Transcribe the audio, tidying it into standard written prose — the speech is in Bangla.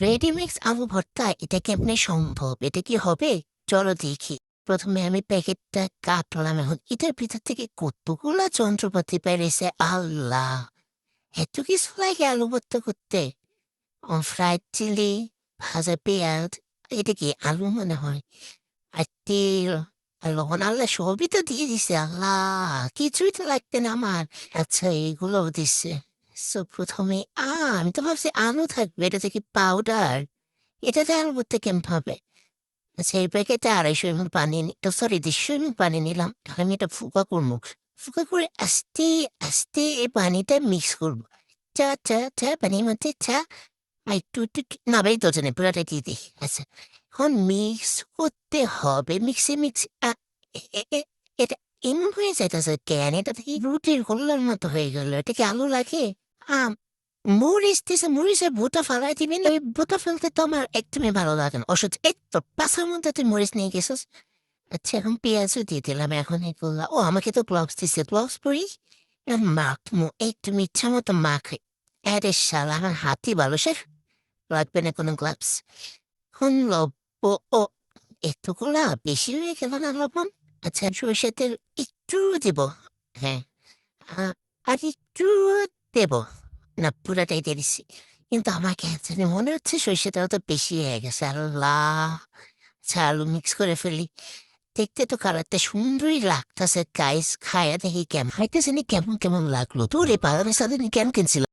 রেডিমিক্স আলু ভর্তা এটা কেমনে সম্ভব? এটা কি হবে? চলো দেখি। প্রথমে আমি প্যাকেটটা কাটলাম। এখন এটার ভিতর থেকে কতগুলা যন্ত্রপাতি বেরিয়েছে, আল্লাহ! এত কিছু লাগে আলু ভর্তা করতে। ফ্রাইড চিলি, ভাজা পেঁয়াজ, এটা কি আলু মনে হয়, আর তেল, আর লবণ, আল্লাহ সবই তো দিয়ে দিছে, আল্লাহ! কিছুই তো লাগবে না আমার। আচ্ছা, এইগুলোও দিচ্ছে। প্রথমে আমি তো ভাবছি আলু থাকবে, এটা থেকে পাউডার। এটাতে আলু ভর্তা কেমন হবে? আচ্ছা, এই প্যাকেটে 250 ml পানি, সরি 150 ml পানি নিলাম। এখন আমি এটা ফুকা করবো। ফুকা করে আস্তে আস্তে এই পানিটা মিক্স করবো। চা চা চা, পানির মধ্যে চা। আর একটু একটু একটু নাড়াই তো জানে, পুরাটা দিয়ে দিই। আচ্ছা, এখন মিক্স করতে হবে। মিক্সি এটা এমন হয়ে যাইতেছে কেন? এটা থেকে রুটির গোল্লার মতো হয়ে গেল। এটা কি আলু লাগে? আম মরিচ দিছে, মরিচের বোঁটা ফালাই দিবেন। ওই বোঁটা ফেলতে তো আমার একদমই ভালো লাগে না। অসহ্য! এই তো পাছার মধ্যে তুই মরিচ নিয়ে গেছিস। আচ্ছা, এখন পেঁয়াজও দিয়ে দিলাম। এখন এগুলা, আমাকে তো গ্লাভস দিছে, গ্লাভস পরি। মাখমু, একটু ইচ্ছা মতো মাখে। আরে শালা, আমার হাতই ভালো, সে লাগবে না কোনো গ্লাভস। এখন ও এতগুলা বেশি হয়ে গেল না লবণ? আচ্ছা, সরষের তেল একটু দিব। হ্যাঁ, আর একটু দেব। না, পুরাটাই দিয়ে দিচ্ছি। কিন্তু আমার কেন জানি মনে হচ্ছে সরিষাটাও তো বেশি হয়ে গেছে, আল্লাহ! আচ্ছা, আলু মিক্স করে ফেলি। দেখতে তো কালারটা সুন্দরই লাগতেছে, গাইস। খায়া দেখি কেমন খাইতেছে, কেমন কেমন লাগলো। তোর এই বাদামের সাথে কেমন কিনছিল?